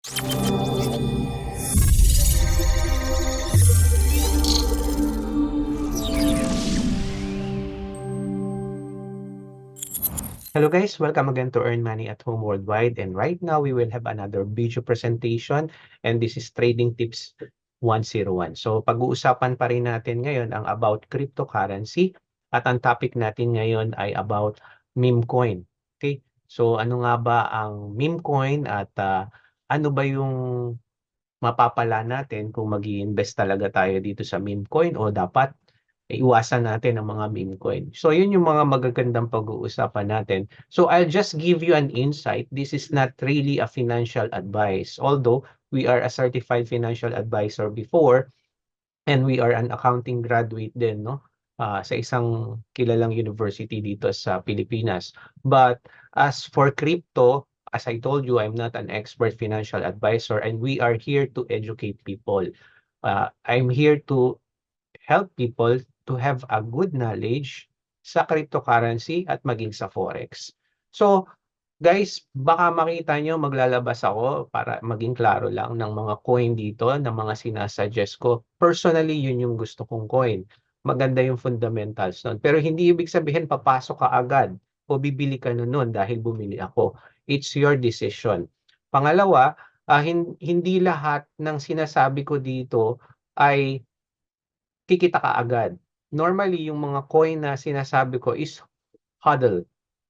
Hello guys, welcome again to Earn Money at Home Worldwide, and right now we will have another video presentation, and this is Trading Tips 101. So pag-uusapan pa rin natin ngayon ang about cryptocurrency, at ang topic natin ngayon ay about meme coin. Okay? So ano nga ba ang meme coin, at ano ba yung mapapala natin kung mag-i-invest talaga tayo dito sa meme coin, o dapat iwasan natin ang mga meme coin. So yun yung mga magagandang pag-uusapan natin. So I'll just give you an insight. This is not really a financial advice, although we are a certified financial advisor before, and we are an accounting graduate din, no? Sa isang kilalang university dito sa Pilipinas. But as for crypto, as I told you, I'm not an expert financial advisor, and we are here to educate people. I'm here to help people to have a good knowledge sa cryptocurrency at maging sa forex. So, guys, baka makita nyo maglalabas ako para maging klaro lang ng mga coin dito, ng mga sinasuggest ko. Personally, yun yung gusto kong coin. Maganda yung fundamentals nun. Pero hindi ibig sabihin papasok ka agad o bibili ka nun dahil bumili ako. It's your decision. Pangalawa, hindi lahat ng sinasabi ko dito ay kikita ka agad. Normally, yung mga coin na sinasabi ko is hodl.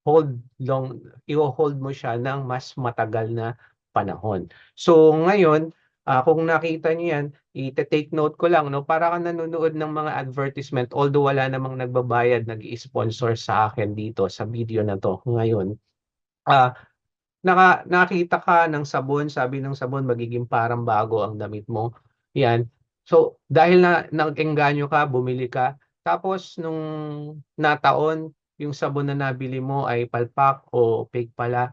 Hold long, i-hold mo siya ng mas matagal na panahon. So ngayon, kung nakita niyo yan, i-take note ko lang, no, para ka nanonood ng mga advertisement, although wala namang nagbabayad, nag-i-sponsor sa akin dito sa video na to ngayon. Nakita ka ng sabon, sabi ng sabon magiging parang bago ang damit mo. Yan. So dahil nag-engganyo ka, bumili ka, tapos nung nataon, yung sabon na nabili mo ay palpak o fake pala,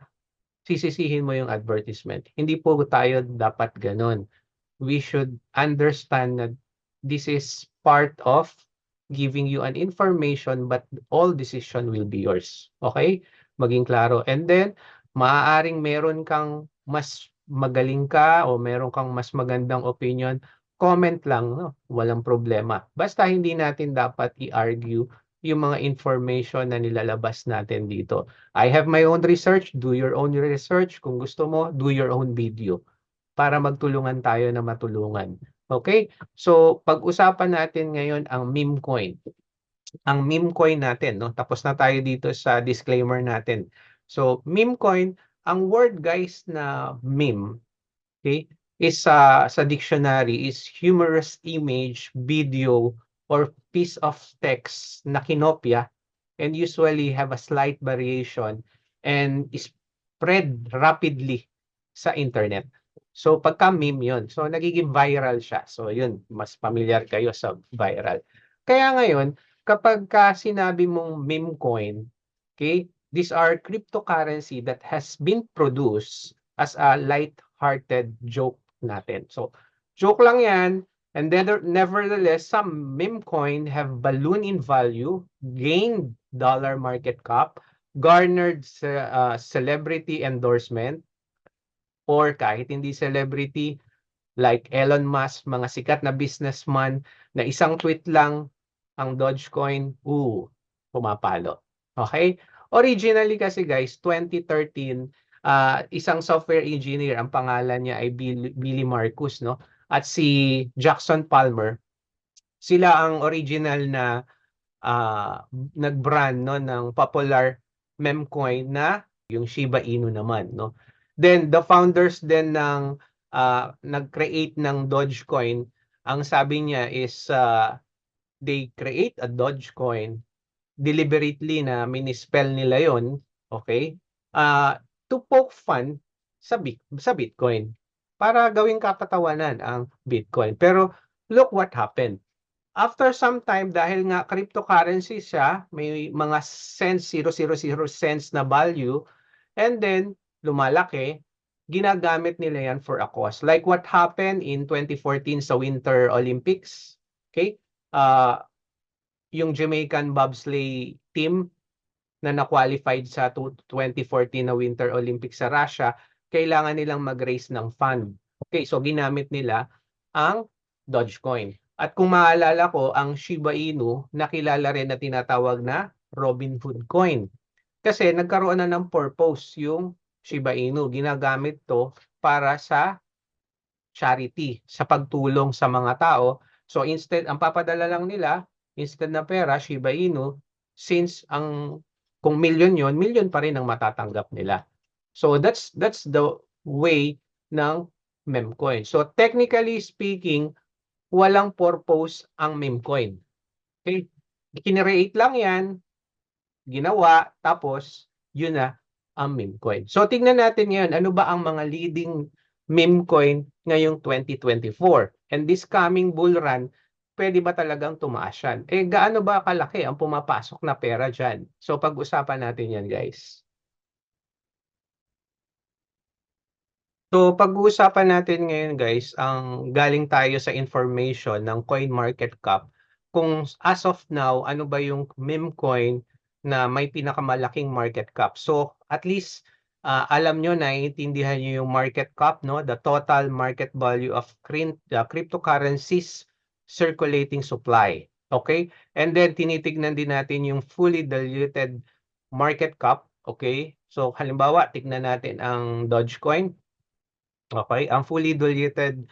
sisisihin mo yung advertisement. Hindi po tayo dapat ganon. We should understand that this is part of giving you an information, but all decision will be yours. Okay? Maging klaro. And then, maaaring meron kang mas magaling ka o meron kang mas magandang opinion, comment lang, no? Walang problema. Basta hindi natin dapat i-argue yung mga information na nilalabas natin dito. I have my own research, do your own research. Kung gusto mo, do your own video para magtulungan tayo na matulungan. Okay? So, pag-usapan natin ngayon ang meme coin. Ang meme coin natin, no? Tapos na tayo dito sa disclaimer natin. So, meme coin, ang word guys na meme, okay, is sa dictionary is humorous image, video, or piece of text na kinopya, and usually have a slight variation and is spread rapidly sa internet. So pagka meme yun, so nagiging viral siya. So yun, mas familiar kayo sa viral. Kaya ngayon, kapag ka sinabi mong meme coin, okay, these are cryptocurrency that has been produced as a light-hearted joke natin. So joke lang yan, and then nevertheless, some meme coin have balloon in value, gained dollar market cap, garnered celebrity endorsement, or kahit hindi celebrity, like Elon Musk, mga sikat na businessman, na isang tweet lang ang Dogecoin, pumapalo. Okay? Originally kasi guys, 2013, isang software engineer, ang pangalan niya ay Billy Marcus, no? At si Jackson Palmer, sila ang original na nag-brand, no, ng popular meme coin na yung Shiba Inu naman, no. Then the founders din ng nag-create ng Dogecoin, ang sabi niya is they create a Dogecoin deliberately, na minispell nila yon, okay? To poke fun sa Bitcoin, para gawing kapatawanan ang Bitcoin. Pero look what happened. After some time, dahil nga cryptocurrency siya, may mga cents, 000 cents na value, and then lumalaki, ginagamit nila yan for a cause. Like what happened in 2014 sa Winter Olympics. Okay? Yung Jamaican bobsleigh team na na-qualified sa 2014 na Winter Olympics sa Russia, kailangan nilang mag-raise ng fund. Okay, so ginamit nila ang Dogecoin. At kung maalala ko, ang Shiba Inu, nakilala rin na tinatawag na Robinhood Coin. Kasi nagkaroon na ng purpose yung Shiba Inu. Ginagamit to para sa charity, sa pagtulong sa mga tao. So instead, ang papadala lang nila, instead na pera, Shiba Inu, since kung million pa rin ang matatanggap nila. So that's the way ng memcoin. So technically speaking, walang purpose ang memcoin. Okay? Kinreate lang yan, ginawa, tapos yun na ang meme coin. So tingnan natin ngayon, ano ba ang mga leading meme coin ngayong 2024? And this coming bull run, pwede ba talagang tumaas yan? Eh gaano ba kalaki ang pumapasok na pera dyan? So pag-usapan natin yan, guys. So pag-uusapan natin ngayon, guys, ang galing tayo sa information ng CoinMarketCap kung as of now ano ba yung meme coin na may pinakamalaking market cap. So at least alam nyo, naiintindihan nyo yung market cap, no? The total market value of cryptocurrencies circulating supply. Okay? And then tinitignan din natin yung fully diluted market cap. Okay? So halimbawa, tignan natin ang Dogecoin. Okay, ang fully diluted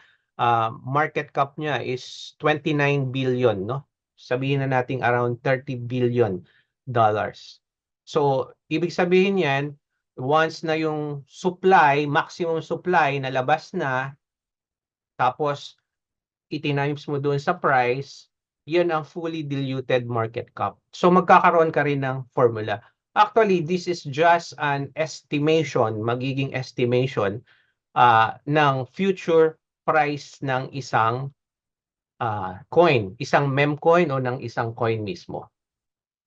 market cap niya is 29 billion, no? Sabihin na natin around 30 billion dollars. So, ibig sabihin yan, once na yung supply, maximum supply nalabas na, tapos itinimes mo doon sa price, yun ang fully diluted market cap. So, magkakaroon ka rin ng formula. Actually, this is just an estimation, magiging estimation ng future price ng isang coin, isang meme coin o ng isang coin mismo.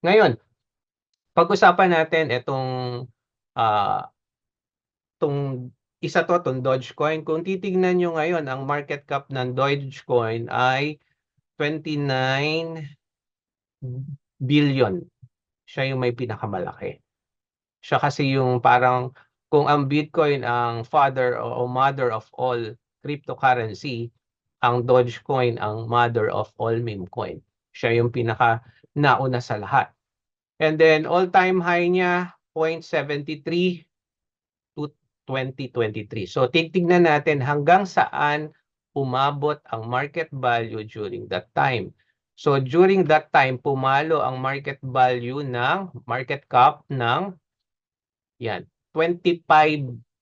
Ngayon, pag-usapan natin uh, isa to, itong Dogecoin. Kung titignan nyo ngayon, ang market cap ng Dogecoin ay 29 billion. Siya yung may pinakamalaki. Siya kasi yung parang kung ang Bitcoin ang father o mother of all cryptocurrency, ang Dogecoin ang mother of all meme coin. Siya yung pinaka nauna sa lahat. And then all-time high niya 0.73 to 2023. So titignan natin hanggang saan umabot ang market value during that time. So during that time pumalo ang market value ng market cap ng yan, 25,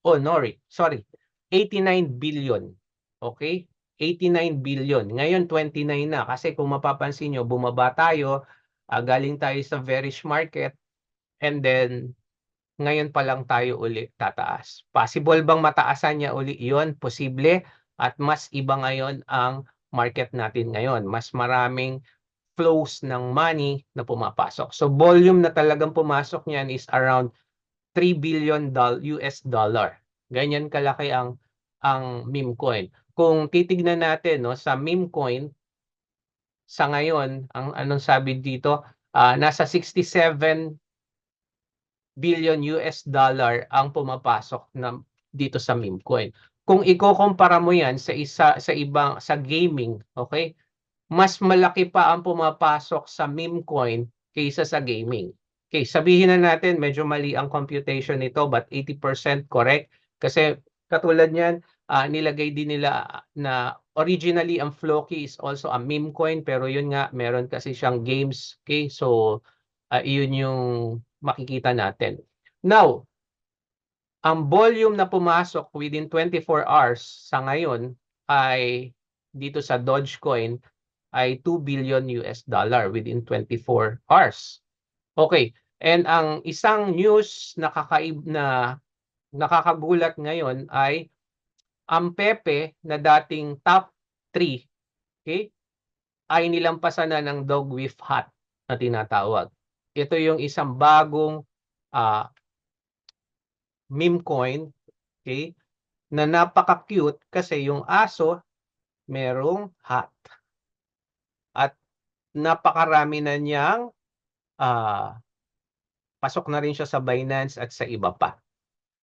oh no, sorry, 89 billion. Okay? 89 billion. Ngayon, 29 na. Kasi kung mapapansin nyo, bumaba tayo, galing tayo sa bearish market, and then, ngayon pa lang tayo uli tataas. Possible bang mataasan niya uli? Yun, posible. At mas iba ngayon ang market natin ngayon. Mas maraming flows ng money na pumapasok. So, volume na talagang pumasok niyan is around 3 billion US dollar. Ganyan kalaki ang meme coin. Kung titignan natin, no, sa meme coin sa ngayon, ang anong sabi dito, nasa 67 billion US dollar ang pumapasok na dito sa meme coin. Kung ikukumpara mo 'yan sa ibang sa gaming, okay? Mas malaki pa ang pumapasok sa meme coin kaysa sa gaming. Okay, sabihin na natin medyo mali ang computation nito but 80% correct kasi katulad niyan nilagay din nila na originally ang Floki is also a meme coin pero yun nga meron kasi siyang games. Okay, so iyon yung makikita natin. Now, ang volume na pumasok within 24 hours sa ngayon ay dito sa Dogecoin ay 2 billion US dollar within 24 hours. Okay. And ang isang news na nakakagulat ngayon ay ang Pepe na dating top 3, okay, ay nilampasan na ng dog with hat na tinatawag. Ito yung isang bagong meme coin, okay, na napaka-cute kasi yung aso merong hat. At napakarami na niyang pasok na rin siya sa Binance at sa iba pa.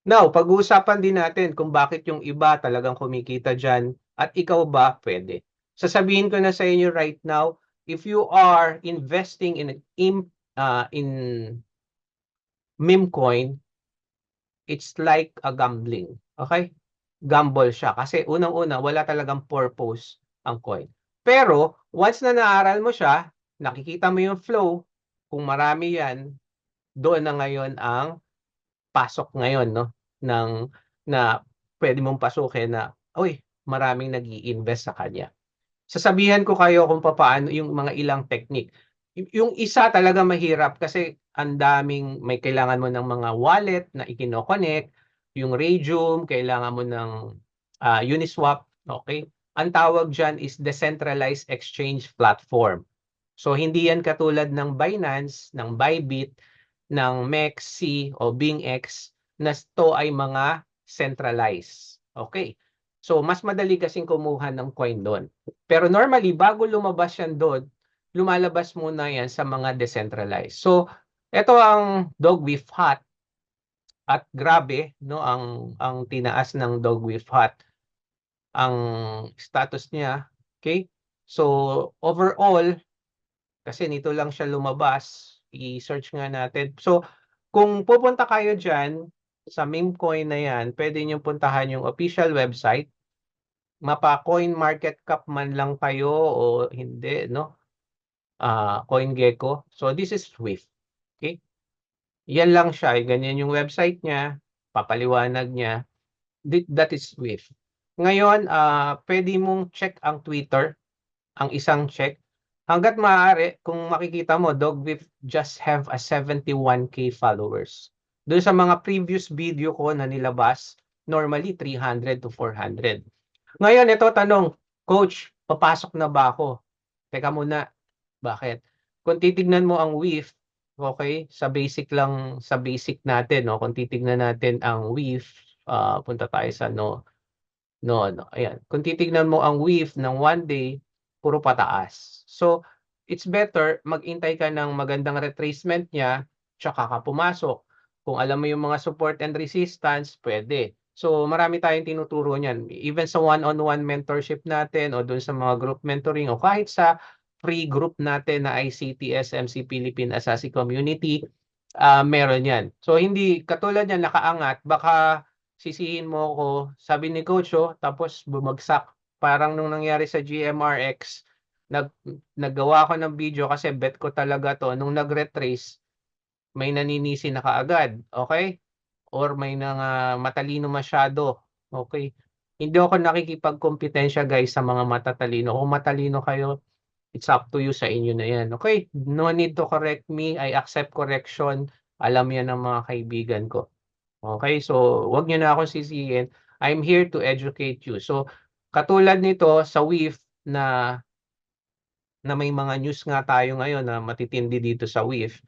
Now, pag-uusapan din natin kung bakit yung iba talagang kumikita diyan at ikaw ba pwede. Sasabihin ko na sa inyo right now, if you are investing in meme coin, it's like a gambling. Okay? Gamble siya kasi unang-una wala talagang purpose ang coin. Pero once na naaral mo siya, nakikita mo yung flow, kung marami 'yan, doon na ngayon ang pasok ngayon 'no ng na pwede mong pasukin na, uy, maraming nag-i-invest sa kanya. Sasabihan ko kayo kung papaano yung mga ilang technique. Yung isa talaga mahirap kasi ang daming may kailangan mo ng mga wallet na ikino-connect, yung Raydium, kailangan mo ng Uniswap, okay? Ang tawag diyan is decentralized exchange platform. So hindi yan katulad ng Binance, ng Bybit, ng MEXC o BingX na ito ay mga centralized. Okay. So mas madali kasing kumuha ng coin doon. Pero normally bago lumabas yan doon, lumalabas muna yan sa mga decentralized. So ito ang Dogwifo Hut at grabe no ang tinaas ng Dogwifo Hut ang status niya. Okay? So overall kasi nito lang siya lumabas, i-search nga natin. So, kung pupunta kayo diyan sa meme coin na 'yan, pwede niyo puntahan yung official website. Mapa-CoinMarketCap man lang kayo o hindi 'no, CoinGecko. So, this is Swift, okay? Yan lang siya, ganyan yung website niya, papaliwanag niya. That is Swift. Ngayon, pwede mong check ang Twitter. Ang isang check, hangga't maaari kung makikita mo Dogwifo just have a 71K followers. Doon sa mga previous video ko na nilabas, normally 300 to 400. Ngayon ito tanong, Coach, papasok na ba ako? Teka muna, bakit? Kung titignan mo ang WIF, okay, sa basic natin, no? Kung titignan natin ang WIF, punta tayo sa no, ayan. Kung titignan mo ang WIF ng one day, puro pataas. So, it's better mag-intay ka ng magandang retracement niya, tsaka ka pumasok. Kung alam mo yung mga support and resistance, pwede. So, marami tayong tinuturo niyan. Even sa one-on-one mentorship natin o dun sa mga group mentoring o kahit sa free group natin na ICT SMC Philippine Assassin Community, meron yan. So, hindi katulad yan nakaangat, baka sisihin mo ko, sabi ni coach tapos bumagsak. Parang nung nangyari sa GMRX, naggawa ako ng video kasi bet ko talaga to. Nung nag-retrace, may naninisi na kaagad. Okay? Or may matalino masyado. Okay? Hindi ako nakikipagkompetensya guys sa mga matatalino. Kung matalino kayo, it's up to you, sa inyo na yan. Okay? No need to correct me. I accept correction. Alam yan ng mga kaibigan ko. Okay, so wag niyo na akong sisihin. I'm here to educate you. So katulad nito sa WIF na may mga news nga tayo ngayon na matitindi dito sa WIF.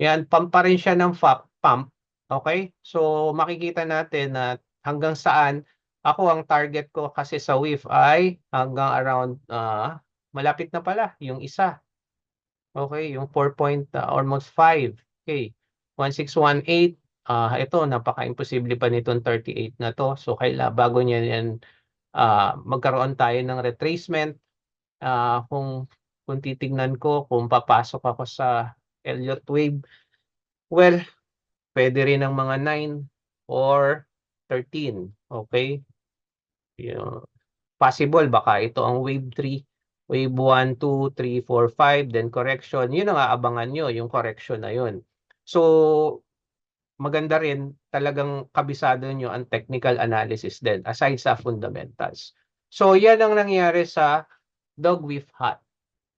Yan, pump pa rin siya ng pump. Okay? So makikita natin na hanggang saan ako ang target ko kasi sa WIF ay hanggang around malapit na pala yung isa. Okay, yung 4 point almost 5. Okay. 1618. Ito napaka-imposible pa nitong 38 na to. So bago niya yan magkaroon tayo ng retracement. Kung titignan ko kung papasok ako sa Elliott Wave, well, pwede rin ng mga 9 or 13. Okay? Yung, possible baka ito ang wave 3, wave 1, 2, 3, 4, 5, then correction. Yun ang aabangan nyo, yung correction na yun. So, maganda rin talagang kabisado nyo ang technical analysis din aside sa fundamentals. So, yan ang nangyari sa Dogwifo Hut.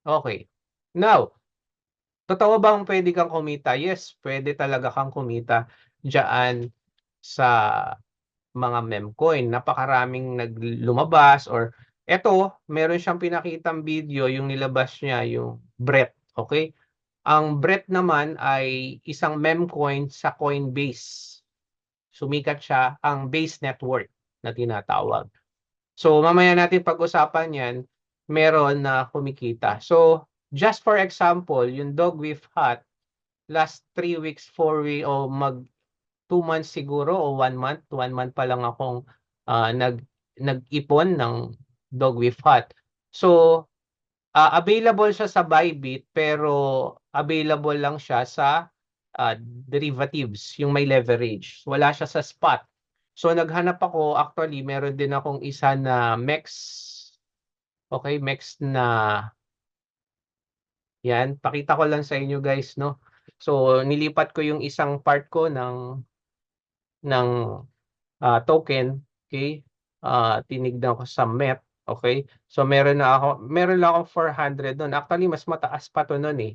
Okay. Now, totoo bang pwede kang kumita? Yes, pwede talaga kang kumita diyan sa mga meme coin. Napakaraming naglumabas or eto, meron siyang pinakitang video yung nilabas niya, yung BRET. Okay? Ang BRET naman ay isang meme coin sa Coinbase. Sumikat siya, ang base network na tinatawag. So mamaya natin pag-usapan yan, meron na kumikita. So just for example, yung Dogwifo Hut, last 3 weeks, 4 weeks, o 2 months siguro o 1 month, 1 month pa lang akong nag-ipon ng Dog with Hut. So, available siya sa Bybit pero available lang siya sa derivatives, yung may leverage. Wala siya sa spot. So naghanap ako, actually meron din akong isa na MEX. Okay, MEX na yan, pakita ko lang sa inyo guys, no. So nilipat ko yung isang part ko ng token, okay? Tinignan ko sa MEP, okay? So meron lang akong 400 doon. Actually mas mataas pa to noon eh.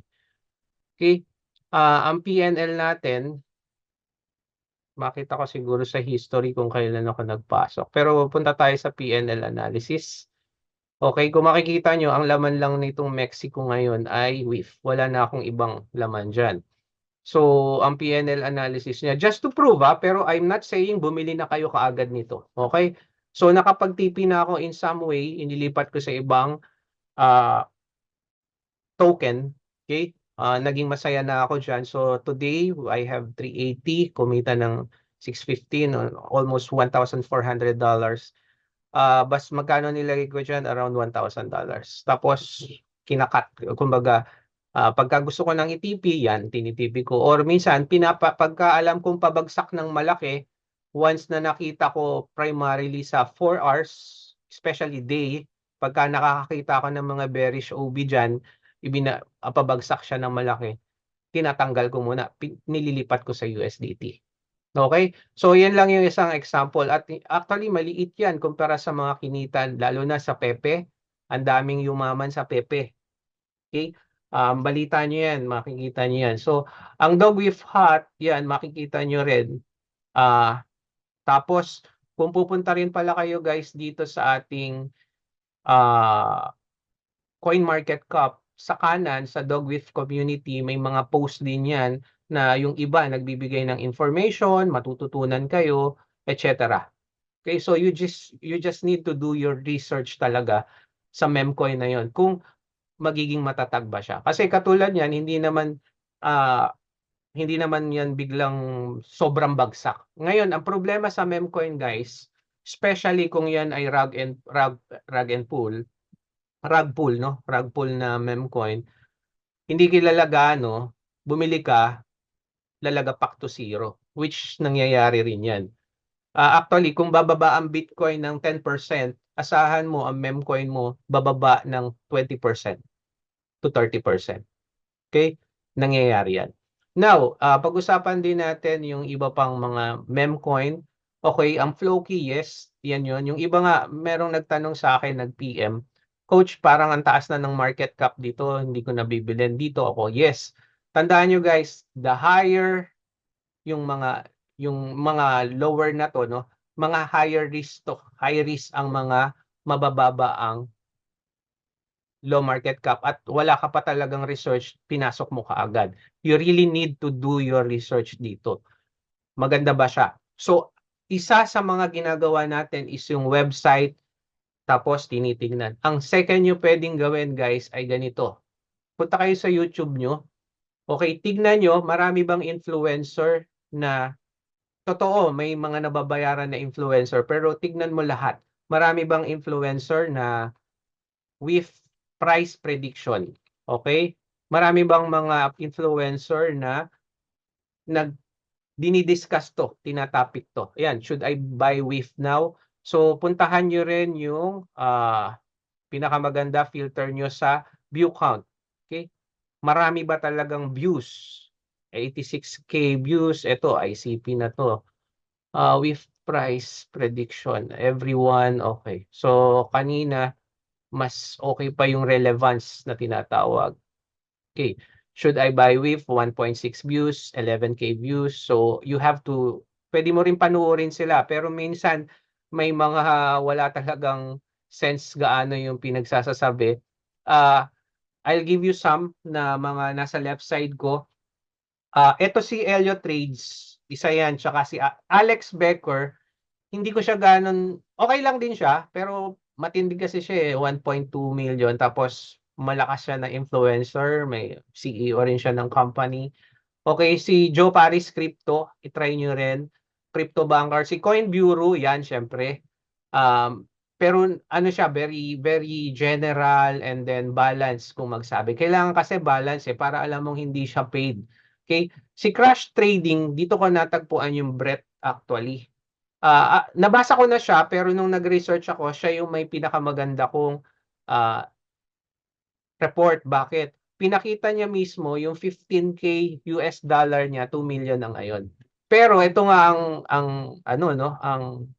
Okay? Ang PNL natin, makita ko siguro sa history kung kailan ako nagpasok. Pero punta tayo sa PNL analysis. Okay, kung makikita nyo, ang laman lang nitong Mexico ngayon ay WIF. Wala na akong ibang laman dyan. So, ang PNL analysis niya, just to prove pero I'm not saying bumili na kayo kaagad nito. Okay? So, nakapag-TP na ako in some way, inilipat ko sa ibang token. Okay? Naging masaya na ako dyan. So, today, I have 380, kumita ng 615, almost $1,400. Bas magkano nilagay ko dyan? Around $1,000. Tapos, kinakat. Kumbaga, pagka gusto ko ng itp, yan, tinitp ko. Or minsan, pagka alam kong pabagsak ng malaki, once na nakita ko primarily sa 4 hours, especially day, pagka nakakakita ko ng mga bearish OB dyan, pabagsak siya ng malaki, tinatanggal ko muna, nililipat ko sa USDT. Okay? So, yan lang yung isang example. At actually, maliit yan kumpara sa mga kinitan, lalo na sa Pepe. Ang daming yumaman sa Pepe. Okay? Balita nyo yan, makikita nyo yan. So, ang Dog with Hut, yan, makikita nyo rin. Tapos, kung pupunta rin pala kayo guys dito sa ating CoinMarketCap, sa kanan, sa Dog with Community, may mga post din yan na yung iba nagbibigay ng information, matututunan kayo, etc. Okay, so you just need to do your research talaga sa memcoin na yon kung magiging matatag ba siya. Kasi katulad yan, hindi naman yan biglang sobrang bagsak. Ngayon, ang problema sa memcoin guys, especially kung yan ay rug and pull, rug pull, no? Rug pull na memcoin, hindi kilala gaano, bumili ka, lalagapak to zero, which nangyayari rin yan. Actually, kung bababa ang Bitcoin ng 10%, asahan mo ang memcoin mo bababa ng 20% to 30%. Okay? Nangyayari yan. Now, pag-usapan din natin yung iba pang mga memcoin. Okay, ang Floki, yes, yan yun. Yung iba nga, merong nagtanong sa akin, nag-PM, Coach, parang ang taas na ng market cap dito, hindi ko nabibilin. Dito ako, yes. Tandaan nyo guys, the higher yung mga lower na to, no, mga higher risk to, high risk ang mga mabababa ang low market cap at wala ka pa talagang research, pinasok mo kaagad. You really need to do your research dito. Maganda ba siya? So, isa sa mga ginagawa natin is yung website, tapos tinitingnan. Ang second nyo pwedeng gawin guys ay ganito. Punta kayo sa YouTube nyo. Okay, tignan nyo, marami bang influencer na totoo, may mga nababayaran na influencer, pero tignan mo lahat. Marami bang influencer na with price prediction? Okay? Marami bang mga influencer na dinidiscuss to, tinatopic to? Ayan, should I buy with now? So, puntahan nyo rin yung pinakamaganda filter nyo sa view count. Okay? Marami ba talagang views? 86K views. Ito, ICP na to. With price prediction. Everyone, okay. So, kanina, mas okay pa yung relevance na tinatawag. Okay. Should I buy with 1.6 views, 11K views? So, you have to, pwede mo rin panuorin sila. Pero minsan, may mga wala talagang sense gaano yung pinagsasasabi. I'll give you some na mga nasa left side ko. Ito si Elliot Trades, isa yan, tsaka si Alex Becker, hindi ko siya ganon, okay lang din siya, pero matindi kasi siya 1.2 million, tapos malakas siya na influencer, may CEO rin siya ng company. Okay, si Joe Paris Crypto, i-try nyo rin. Crypto Banker. Si Coin Bureau, yan, syempre. Pero ano siya, very, very general and then balance kung magsabi. Kailangan kasi balance para alam mong hindi siya paid. Okay? Si Crash Trading, dito ko natagpuan yung Brett actually. Nabasa ko na siya, pero nung nag-research ako, siya yung may pinakamaganda kong ah, report. Bakit? Pinakita niya mismo yung 15K US dollar niya, 2 million ang ngayon. Pero ito nga ang ano no, ang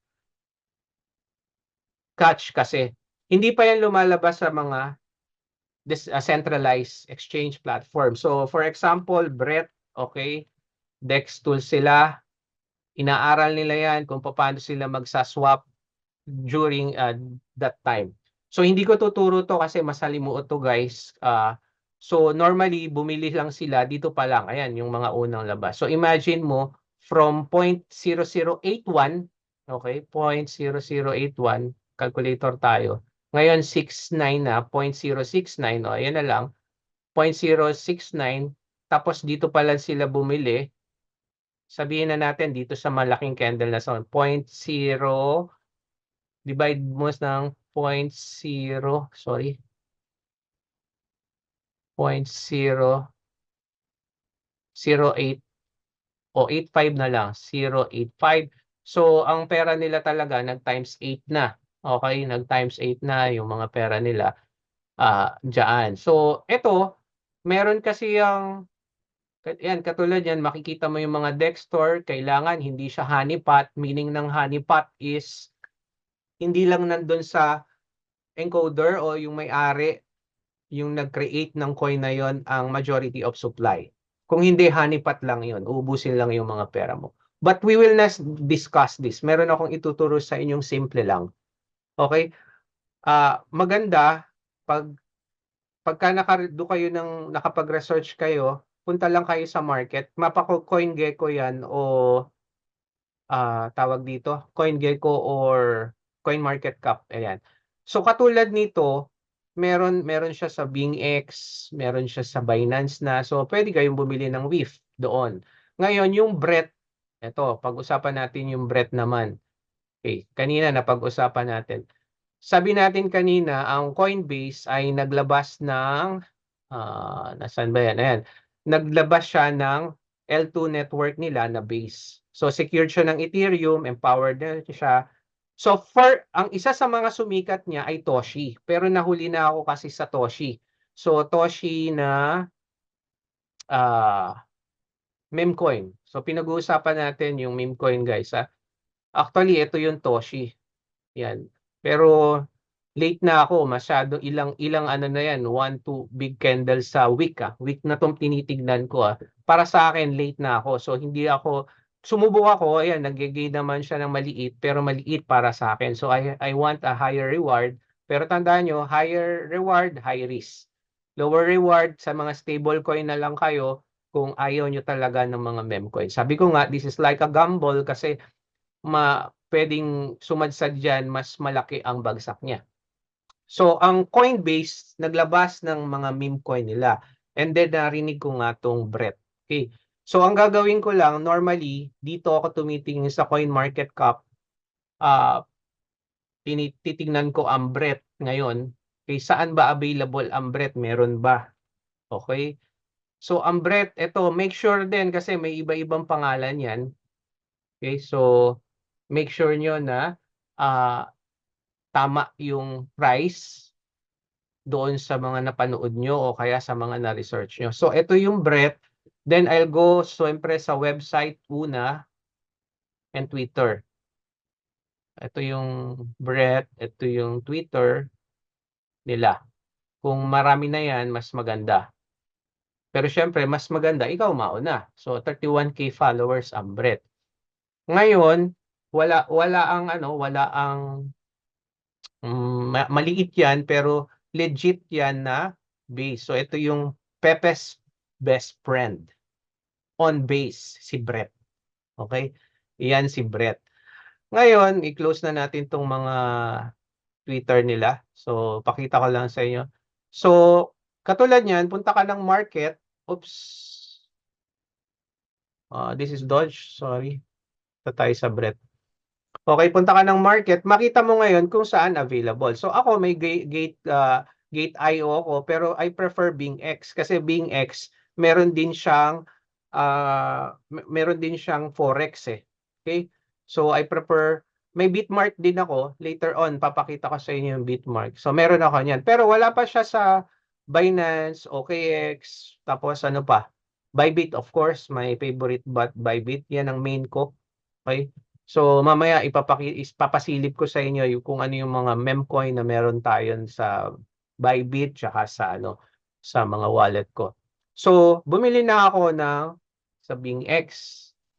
catch kasi hindi pa yan lumalabas sa mga centralized exchange platform. So for example, Brett, okay, Dex tools sila, inaaral nila yan kung paano sila magsaswap during that time. So hindi ko tuturo to kasi masalimuot to guys. So normally bumili lang sila dito pa lang. Ayan yung mga unang labas. So imagine mo from 0.0081, okay? 0.0081 calculator tayo. Ngayon 69 na 0.069, no? Ayan na lang 0.069 tapos dito pa lang sila bumili. Sabihin na natin dito sa malaking candle na sa 0.0 divide mo ng 0.0, sorry, 0.008 o 85 na lang, 0.85. So, ang pera nila talaga nag-times 8 na. Okay, nag-times 8 na yung mga pera nila dyan. So, ito, meron kasi yung, yan, katulad yan, makikita mo yung mga Dextor, kailangan hindi siya honeypot, meaning ng honeypot is hindi lang nandun sa encoder o yung may-ari yung nag-create ng coin na yon ang majority of supply. Kung hindi, honeypot lang yon, uubusin lang yung mga pera mo. But we will not discuss this. Meron akong ituturo sa inyong simple lang. Okay? Maganda, pagka do kayo ng nakapag-research kayo, punta lang kayo sa market, mapako CoinGecko yan o tawag dito, CoinGecko or CoinMarketCap. Ayan. So katulad nito, meron siya sa BingX, meron siya sa Binance na. So pwede kayong bumili ng WIF doon. Ngayon yung Brett, ito, pag-usapan natin yung Brett naman. Okay, kanina napag-usapan natin. Sabi natin kanina, ang Coinbase ay naglabas ng nasaan ba yan? Ayan. Naglabas siya ng L2 network nila na base. So secured siya ng Ethereum, empowered na siya. So ang isa sa mga sumikat niya ay Toshi. Pero nahuli na ako kasi sa Toshi. So Toshi na meme coin. So pinag-uusapan natin yung meme coin guys. Actually, ito yung Toshi. Yan. Pero late na ako, masyado ilang ano na yan, 1 2 big candles sa week Week na tong tinitignan ko Para sa akin late na ako. So hindi ako sumubok ako, ayan, nag-gain naman siya ng maliit pero maliit para sa akin. So I want a higher reward. Pero tandaan nyo, higher reward, high risk. Lower reward sa mga stable coin na lang kayo kung ayaw nyo talaga ng mga meme coin. Sabi ko nga, this is like a gamble kasi pwedeng sumadsad dyan, mas malaki ang bagsak niya. So, ang Coinbase, naglabas ng mga meme coin nila. And then, narinig ko nga tong Brett. Okay. So, ang gagawin ko lang, normally, dito ako tumitingin sa CoinMarketCap. Titignan ko ang Brett ngayon. Okay, saan ba available ang Brett? Meron ba? Okay. So, ang Brett, ito, make sure din kasi may iba-ibang pangalan yan. Okay, so, make sure nyo na tama yung price doon sa mga napanood nyo o kaya sa mga na-research nyo. So, ito yung Brett. Then, I'll go siyempre sa website una and Twitter. Ito yung Brett. Ito yung Twitter nila. Kung marami na yan, mas maganda. Pero syempre, mas maganda, ikaw mauna. So, 31K followers ang Brett. Ngayon, wala ang maliit yan pero legit yan na base. So ito yung Pepe's best friend on base, si Brett. Okay? Iyan si Brett. Ngayon, i-close na natin tong mga Twitter nila. So pakita ko lang sa inyo. So katulad niyan, punta ka ng market. Oops. This is Dodge, sorry. Ito tayo sa Brett. Okay, punta ka ng market, makita mo ngayon kung saan available. So ako may Gate IO ako, pero I prefer BingX kasi BingX meron din siyang meron din siyang forex eh. Okay? So I prefer may Bitmart din ako. Later on papakita ko sa inyo yung Bitmart. So meron ako niyan. Pero wala pa siya sa Binance, OKX, tapos ano pa? Bybit of course, my favorite Bybit. Yan ang main ko. Okay? So mamaya ipapasilip ko sa inyo yung kung ano yung mga memcoin na meron tayo sa Bybit tsaka sa ano sa mga wallet ko. So bumili na ako ng sa BingX.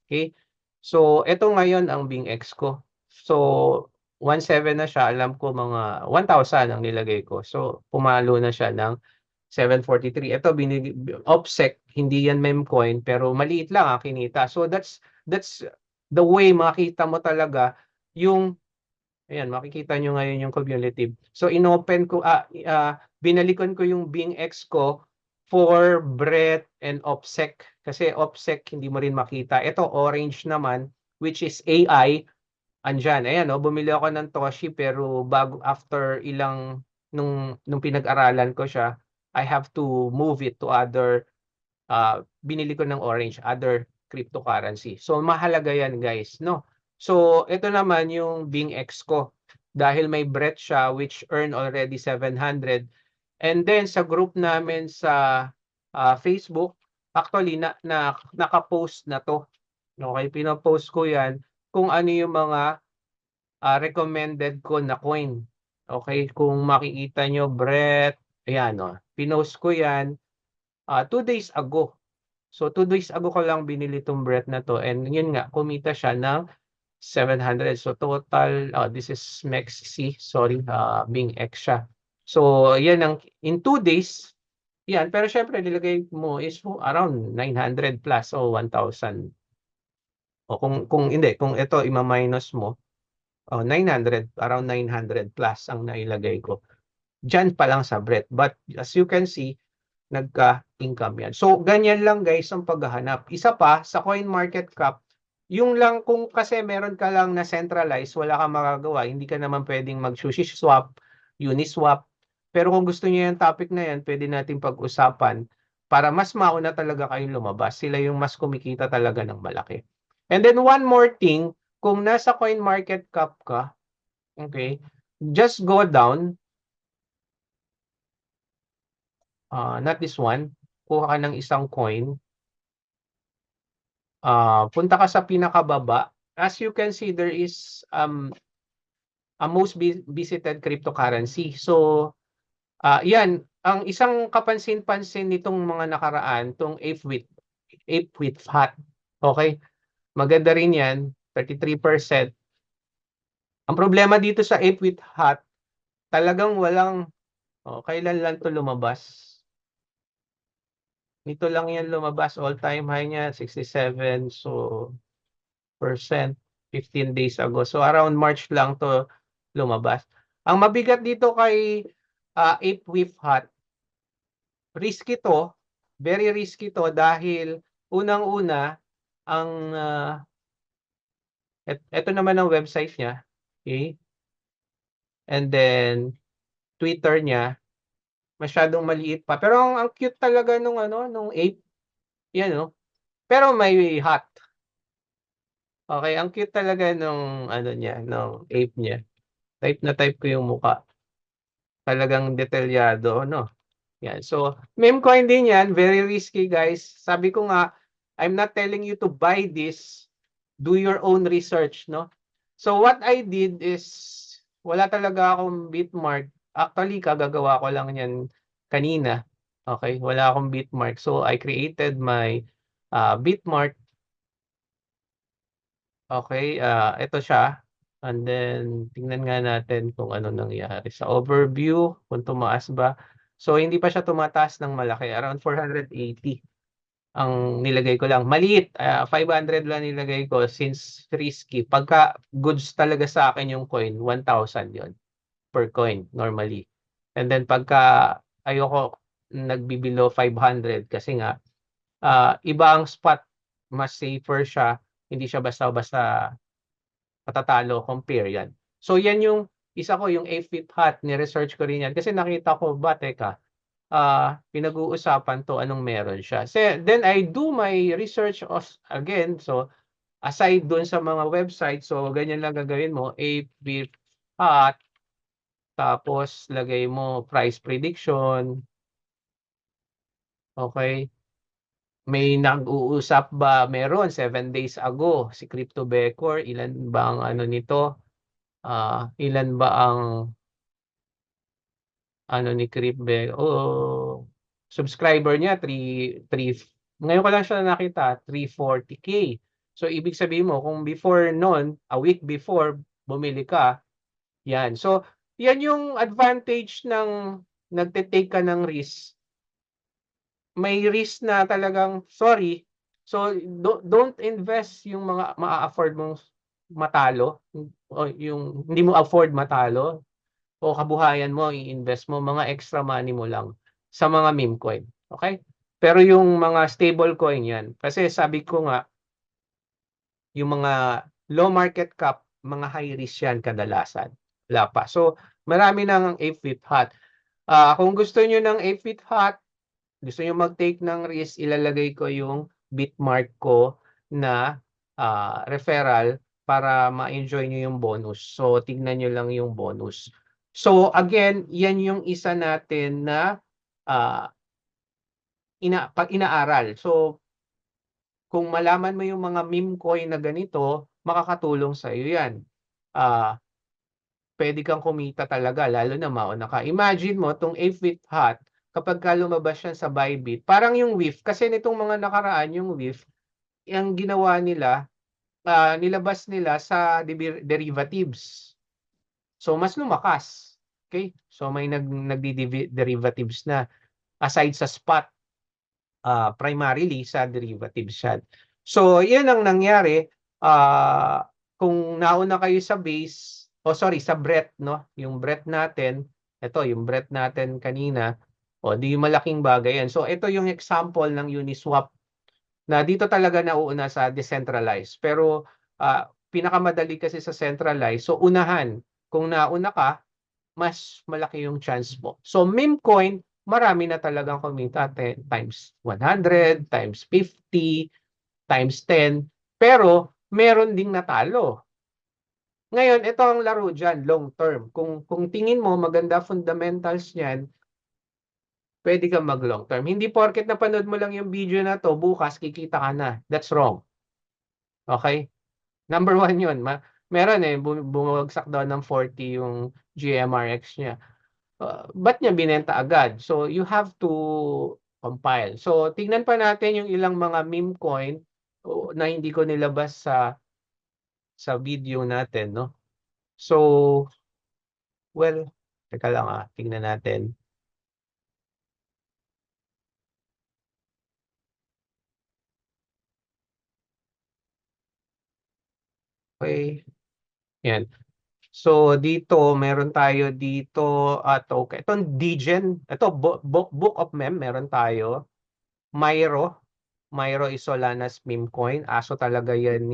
Okay? So ito ngayon ang BingX ko. So 1.7 na siya, alam ko mga 1,000 ang nilagay ko. So pumalo na siya ng 743. Ito OPSEC, hindi yan memcoin pero maliit lang ang kinita. So that's the way makita mo talaga yung ayan, makikita nyo ngayon yung cumulative. So inopen ko binalikan ko yung BingX ko for Brett and OPSEC kasi OPSEC hindi mo rin makita. Ito orange naman which is AI. Andyan, ayan bumili ako ng Toshi pero bago after nung pinag-aralan ko siya, I have to move it to other binili ko ng orange, other cryptocurrency. So mahalaga yan guys, no? So ito naman yung BingX ko. Dahil may Brett siya which earn already 700. And then sa group namin sa Facebook, actually naka-post na to. Okay, pinopost ko yan kung ano yung mga recommended ko na coin. Okay, kung makikita nyo Brett, ayan pinost ko yan 2 days ago. So 2 days ago ko lang binili tong Brett na to and yun nga kumita siya ng 700. So total this is MEXC, sorry, BingX siya. So yan ang in 2 days yan, pero syempre nilagay mo is around 900 plus o 1,000. O kung hindi, kung ito ima-minus mo 900, around 900 plus ang nailagay ko. Diyan pa lang sa Brett. But as you can see, nagka-income yan. So, ganyan lang guys ang paghahanap. Isa pa, sa CoinMarketCap, yung lang kung kasi meron ka lang na centralized, wala kang magagawa, hindi ka naman pwedeng mag-sushi swap, Uniswap. Pero kung gusto niyo yung topic na yan, pwede natin pag-usapan para mas mauna talaga kayong lumabas. Sila yung mas kumikita talaga ng malaki. And then one more thing, kung nasa CoinMarketCap ka, okay, just go down, not this one, kuha ka ng isang coin, punta ka sa pinakababa. As you can see, there is a most visited cryptocurrency. So, yan, ang isang kapansin-pansin nitong mga nakaraan, itong Ape with Hat. Okay? Maganda rin yan, 33%. Ang problema dito sa Ape with Hat, talagang walang, kailan lang to lumabas? Nito lang yan lumabas, all-time high niya, 67. So, percent 15 days ago. So around March lang to lumabas. Ang mabigat dito kay Ape with Hat, risky to, very risky to dahil unang-una ang ito naman ang website niya, okay? And then Twitter niya masyadong maliit pa. Pero ang cute talaga nung nung Ape. Yan Pero may hat. Okay, ang cute talaga nung niya, nung Ape niya. Type na type ko yung mukha. Talagang detalyado, no? Yan. So, meme coin din yan. Very risky, guys. Sabi ko nga, I'm not telling you to buy this. Do your own research, no? So, what I did is, wala talaga akong Bitmart. Actually, kagagawa ko lang yan kanina. Okay? Wala akong Bitmart. So, I created my Bitmart. Okay? Ito siya. And then, tingnan nga natin kung ano nangyari. Sa overview, kung tumaas ba. So, hindi pa siya tumataas ng malaki. Around 480 ang nilagay ko lang. Maliit. 500 lang nilagay ko since risky. Pagka goods talaga sa akin yung coin, 1,000 yon per coin normally. And then, pagka ayoko nagbibilo 500 kasi nga, iba ang spot mas safer siya, hindi siya basta-basta matatalo, compare yan. So yan yung isa ko, yung AFIT-HOT, ni-research ko rin yan kasi nakita ko ba, teka, pinag-uusapan 'to, anong meron siya. Then I do my research again, so aside dun sa mga website, so ganyan lang gagawin mo, AFIT-HOT, tapos lagay mo price prediction, okay. May nag-uusap ba, meron 7 days ago si Crypto Becor, ilan ba ang ano nito, ilan ba ang ano ni subscriber niya, 3 ngayon ko lang siya nakita, 340K. So ibig sabihin mo kung before noon, a week before bumili ka, yan. So yan yung advantage ng nagte-take ka ng risk. May risk na talagang sorry, so don't invest yung mga maa-afford mong matalo, o yung hindi mo afford matalo, o kabuhayan mo i-invest mo, mga extra money mo lang sa mga meme coin, okay? Pero yung mga stable coin yan, kasi sabi ko nga, yung mga low market cap, mga high risk yan kadalasan. Wala pa. So, marami ng AFIT-HOT. Kung gusto niyo ng AFIT-HOT, gusto niyo mag-take ng risk, ilalagay ko yung Bitmark ko na referral para ma-enjoy niyo yung bonus. So, tignan niyo lang yung bonus. So, again, yan yung isa natin na ah, inaaral. So, kung malaman mo yung mga meme coin na ganito, makakatulong sa iyo yan. Ah, Pwede kang kumita talaga, lalo na mauna ka. Imagine mo, itong AFIT-HOT, kapag ka lumabas yan sa Bybit, parang yung WIF, kasi nitong mga nakaraan, yung WIF, ang ginawa nila, nilabas nila sa derivatives. So, mas lumakas. Okay? So, may nagdi-derivatives na aside sa spot, primarily sa derivatives yan. So, yan ang nangyari. Kung nauna kayo sa base, sorry, sa breadth, no? Yung breadth natin, ito, yung breadth natin kanina, di malaking bagay yan. So, ito yung example ng Uniswap na dito talaga nauuna sa decentralized. Pero, pinakamadali kasi sa centralized. So, unahan. Kung nauna ka, mas malaki yung chance mo. So, meme coin, marami na talagang kumita, times 100, times 50, times 10. Pero, meron ding natalo. Ngayon, ito ang laro dyan, long term. Kung tingin mo, maganda fundamentals niyan, pwede kang mag long term. Hindi porket napanood mo lang yung video na to, bukas kikita ka na. That's wrong. Okay? Number one yun. Meron bumagsak daw ng 40 yung GMRX niya. Ba't niya binenta agad? So, you have to compile. So, tingnan pa natin yung ilang mga meme coin na hindi ko nilabas sa video natin, no? So, well, teka lang tingnan natin. Okay. Yan. So, dito, meron tayo dito, token. Itong Degen, ito, Book of Mem, meron tayo. Myro is Solana's meme coin. Aso talaga yan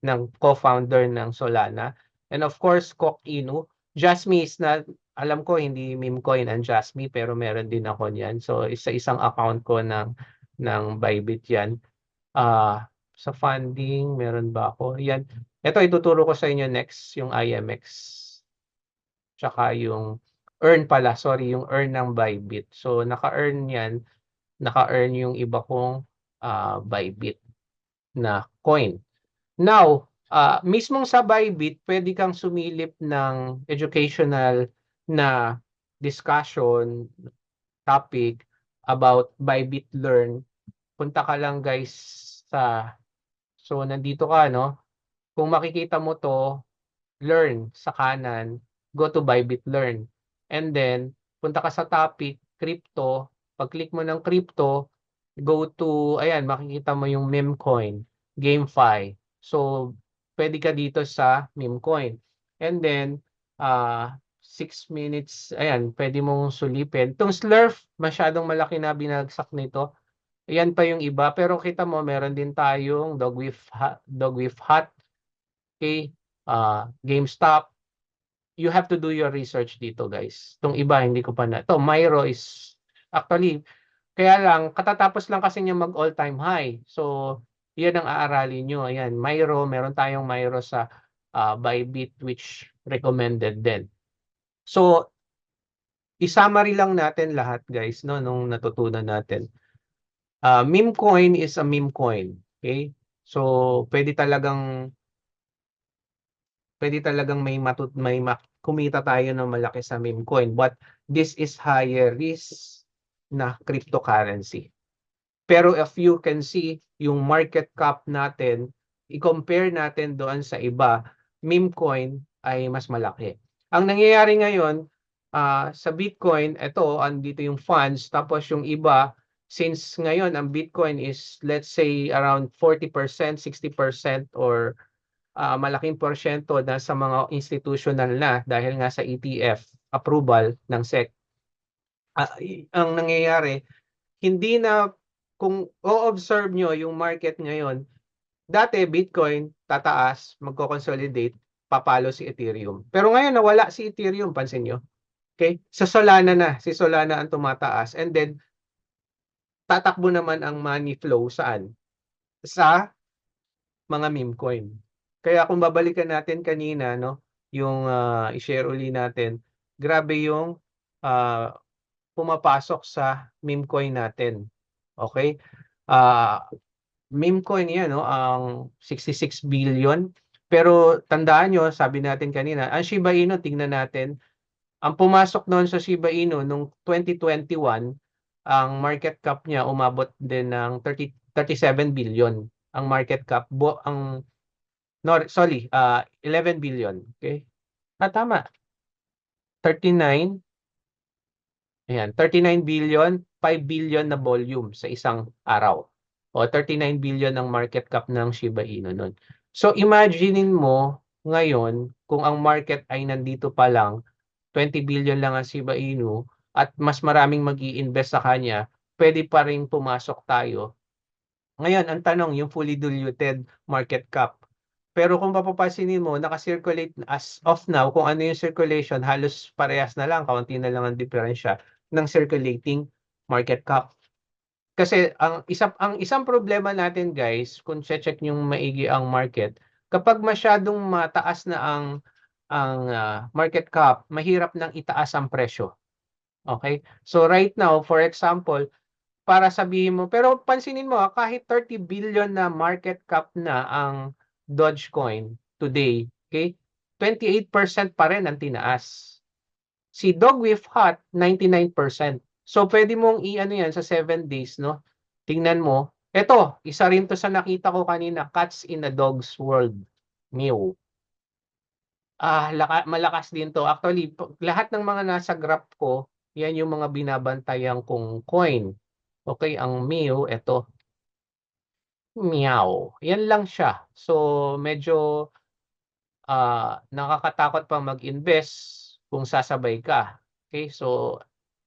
ng co-founder ng Solana. And of course, Kok Inu. Jasmy is not, alam ko hindi meme coin ang Jasmy, pero meron din ako niyan. So, isang account ko ng Bybit yan. Sa funding, meron ba ako? Yan. Ito, ituturo ko sa inyo next, yung IMX. Tsaka yung earn pala, sorry, yung earn ng Bybit. So, naka-earn yan, naka-earn yung iba kong Bybit na coin. Now, mismong sa Bybit, pwede kang sumilip ng educational na discussion, topic about Bybit Learn. Punta ka lang guys so nandito ka, no? Kung makikita mo to, learn sa kanan, go to Bybit Learn. And then, punta ka sa topic, crypto. Pag-click mo ng crypto, go to, ayan, makikita mo yung meme coin, GameFi. So, pwede ka dito sa meme coin. And then, 6 minutes, ayan, pwede mong sulipin. Itong Slurf, masyadong malaki na binagsak nito. Ayan pa yung iba, pero kita mo meron din tayong Dog with Hat, okay? GameStop. You have to do your research dito, guys. Itong iba hindi ko pa na. Ito, Myro is actually kaya lang katatapos lang kasi niya mag all-time high. So, 'yan ang aaralin niyo. Ayan, Myro, meron tayong Myro sa Bybit which recommended din. So, i-summary lang natin lahat, guys, no, nung natutunan natin. Meme coin is a meme coin, okay? So, pwede talagang kumita tayo ng malaki sa meme coin, but this is higher risk na cryptocurrency. Pero if you can see yung market cap natin, i-compare natin doon sa iba, meme coin ay mas malaki. Ang nangyayari ngayon sa Bitcoin, ito, andito yung funds, tapos yung iba, since ngayon ang Bitcoin is let's say around 40%, 60% or malaking porsyento na sa mga institutional na dahil nga sa ETF approval ng SEC. Ang nangyayari, hindi na kung o-observe nyo yung market ngayon, dati Bitcoin tataas, magko-consolidate, papalo si Ethereum. Pero ngayon nawala si Ethereum, pansin nyo. Okay? Sa Solana na, si Solana ang tumataas. And then, tatakbo naman ang money flow saan? Sa mga meme coin. Kaya kung babalikan natin kanina, no, yung i-share uli natin, grabe yung pumapasok sa meme coin natin. Okay? Meme coin yan, no, ang 66 billion. Pero tandaan nyo, sabi natin kanina, ang Shiba Inu, tingnan natin, ang pumasok noon sa Shiba Inu nung 2021, ang market cap niya umabot din ng 37 billion. Ang market cap, no, sorry, 11 billion. Okay? Tama. 39. Ayan, 39 billion, 5 billion na volume sa isang araw. O 39 billion ang market cap ng Shiba Inu nun. So imaginein mo ngayon kung ang market ay nandito pa lang, 20 billion lang ang Shiba Inu at mas maraming mag-i-invest sa kanya, pwede pa rin pumasok tayo. Ngayon, ang tanong, yung fully diluted market cap. Pero kung papapansinin mo, naka-circulate as of now, kung ano yung circulation, halos parehas na lang, kaunti na lang ang diferensya ng circulating market cap. Kasi ang isang problema natin, guys, kung check niyo maigi ang market, kapag masyadong mataas na ang market cap, mahirap nang itaas ang presyo. Okay? So right now, for example, para sabihin mo, pero pansinin mo kahit 30 billion na market cap na ang Dogecoin today, okay? 28% pa rin ang tinaas. Si Dog with Hat, 99%. So pwede mong i-ano yan sa 7 days, no? Tingnan mo. Ito, isa rin to sa nakita ko kanina, Cats in a Dog's World. Mew. Malakas din to. Actually, lahat ng mga nasa graph ko, yan yung mga binabantayan kong coin. Okay, ang Mew, ito. Meow. Yan lang siya. So, medyo nakakatakot pang mag-invest kung sasabay ka. Okay, so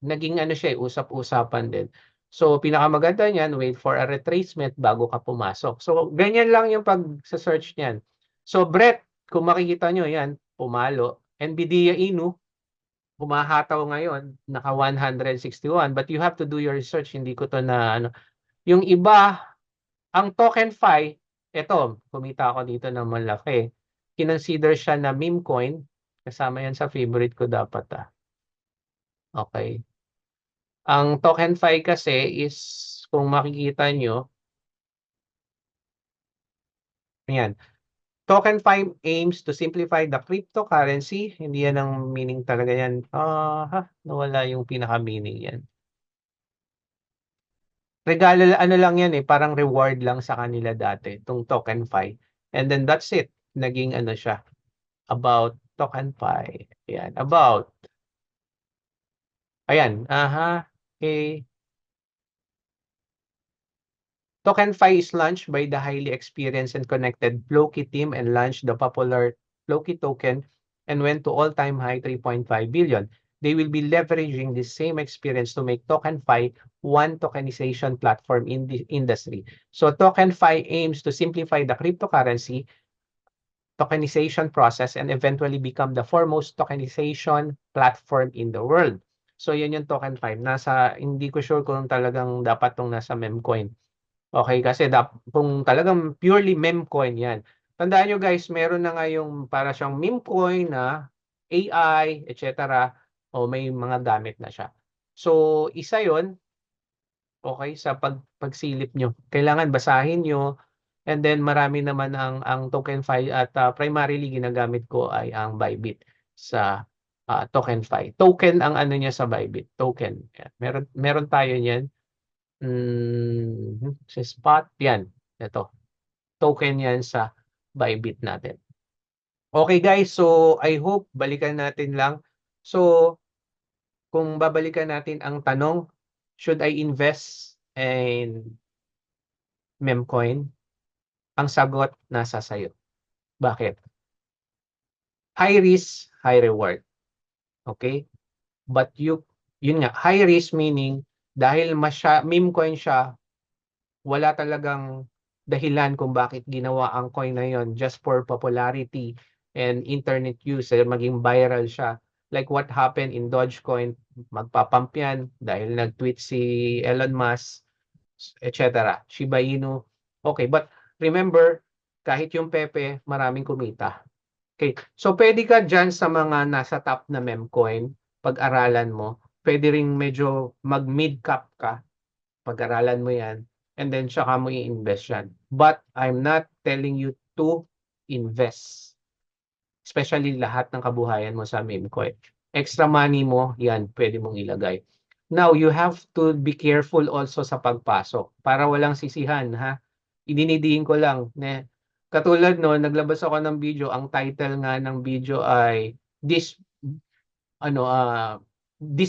naging ano siya, usap-usapan din. So, pinakamaganda niyan, wait for a retracement bago ka pumasok. So, ganyan lang yung pag-search niyan. So, Brett, kung makikita nyo, yan, pumalo. NVIDIA Inu, humahataw ngayon, naka 161. But you have to do your research. Hindi ko to na, ano. Yung iba, ang TokenFi, ito, kumita ako dito ng malaki. Kinonsider siya na meme coin. Kasama yan sa favorite ko dapat. Okay. Ang TokenFi kasi is, kung makikita nyo, yan. TokenFi aims to simplify the cryptocurrency. Hindi yan ang meaning talaga yan. Nawala yung pinaka-meaning yan. Regalo, ano lang yan parang reward lang sa kanila dati, itong TokenFi. And then that's it. Naging ano siya, about TokenFi. Ayan, about. Ayan, okay. TokenFi is launched by the highly experienced and connected Floki team and launched the popular Floki token and went to all-time high 3.5 billion. they will be leveraging the same experience to make TokenFi one tokenization platform in the industry. So TokenFi aims to simplify the cryptocurrency tokenization process and eventually become the foremost tokenization platform in the world. So yan yung token 5. Hindi ko sure kung talagang dapat tong nasa memcoin. Okay, kasi kung talagang purely meme coin yan. Tandaan nyo guys, meron na nga yung para siyang meme coin na AI, etc. O may mga gamit na siya. So, isa yon, okay, sa pagsilip nyo. Kailangan basahin nyo. And then marami naman ang TokenFi at primarily ginagamit ko ay ang Bybit sa TokenFi. Token ang ano niya sa Bybit. Token. Yan. Meron tayo niyan. Sa spot, yan. Ito. Token yan sa Bybit natin. Okay guys, so I hope balikan natin lang. So, kung babalikan natin ang tanong, should I invest in memcoin? Ang sagot nasa sayo. Bakit? High risk, high reward. Okay? But yun nga, high risk meaning dahil meme coin siya, wala talagang dahilan kung bakit ginawa ang coin na yon just for popularity and internet use, maging viral siya. Like what happened in Dogecoin, magpapump yan dahil nag-tweet si Elon Musk, etc. Shiba Inu. Okay, but remember, kahit yung Pepe, maraming kumita. Okay, so pwede ka dyan sa mga nasa top na meme coin, pag-aralan mo, pwede ring medyo mag-mid cap ka, pag-aralan mo yan, and then tsaka mo i-invest yan. But I'm not telling you to invest. Especially lahat ng kabuhayan mo sa meme coin. Extra money mo, yan, pwede mong ilagay. Now, you have to be careful also sa pagpasok para walang sisihan, ha? Idinidiin ko lang. Katulad no, naglabas ako ng video, ang title nga ng video ay this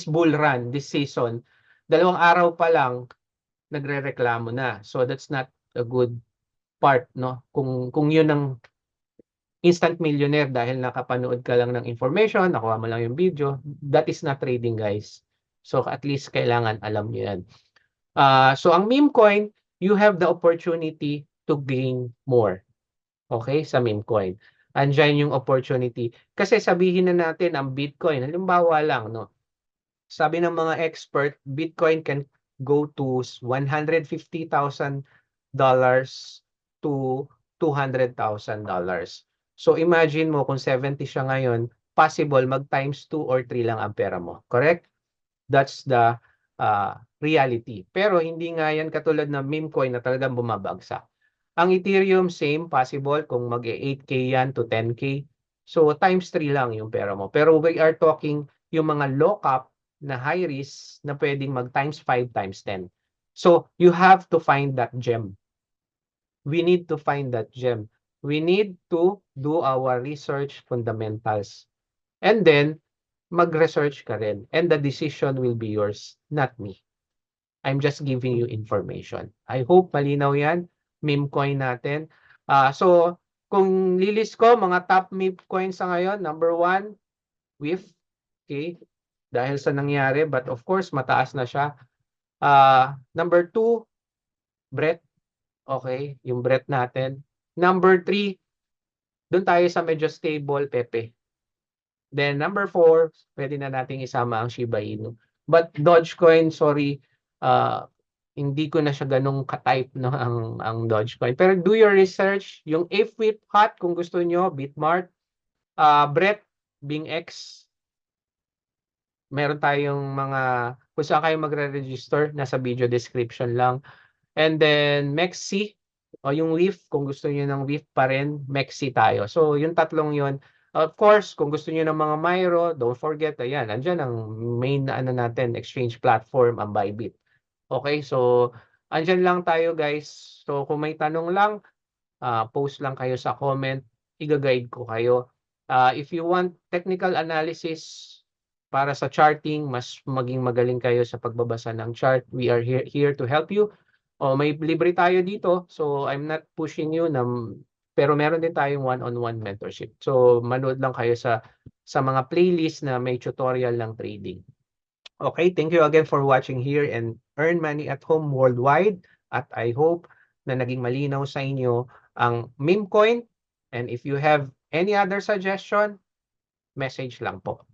bull run, this season. 2 araw pa lang nagrereklamo na. So that's not a good part, no? Kung yun ang instant millionaire dahil nakapanood ka lang ng information, nakuha mo lang yung video, that is not trading, guys. So at least kailangan alam niyo yan. So ang meme coin, you have the opportunity to gain more. Okay, sa meme coin. Andiyan yung opportunity. Kasi sabihin na natin ang Bitcoin, halimbawa lang, no? Sabi ng mga expert, Bitcoin can go to $150,000 to $200,000. So imagine mo kung 70 siya ngayon, possible mag times 2 or 3 lang ang pera mo. Correct? That's the reality. Pero hindi nga yan katulad ng meme coin na talagang bumabagsak. Ang Ethereum, same, possible kung mag-8K yan to 10K. So times 3 lang yung pera mo. Pero we are talking yung mga lock-up na high risk na pwedeng mag times 5, times 10. So you have to find that gem. We need to find that gem. We need to do our research fundamentals. And then, mag-research ka rin. And the decision will be yours, not me. I'm just giving you information. I hope malinaw yan. Meme coin natin. So, kung lilis ko, mga top meme coins sa ngayon, number 1, WIF. Okay? Dahil sa nangyari, but of course, mataas na siya. Number 2, BRET. Okay, yung BRET natin. Number 3, doon tayo sa medyo stable, Pepe. Then number 4, pwede na nating isama ang Shiba Inu. But Dogecoin, sorry, hindi ko na siya ganong ka-type, no, ang Dogecoin. Pero do your research. Yung AFWIP hot, kung gusto nyo, Bitmart, BRET, BingX, meron tayong mga, kung saan kayo magre-register, nasa video description lang. And then Mexi, o yung WIF, kung gusto niyo ng WIF pa rin, Mexi tayo. So yung tatlong yun, of course, kung gusto niyo ng mga Myro, don't forget, ayan, andyan ang main na ano natin, exchange platform, ang Bybit. Okay, so andyan lang tayo guys. So kung may tanong lang, post lang kayo sa comment, i-guide ko kayo. If you want technical analysis para sa charting, mas maging magaling kayo sa pagbabasa ng chart, we are here to help you. May libre tayo dito, so I'm not pushing you na, pero meron din tayong one-on-one mentorship. So manood lang kayo sa sa mga playlist na may tutorial ng trading. Okay, thank you again for watching here and Earn Money at Home Worldwide. At I hope na naging malinaw sa inyo ang meme coin. And if you have any other suggestion, message lang po.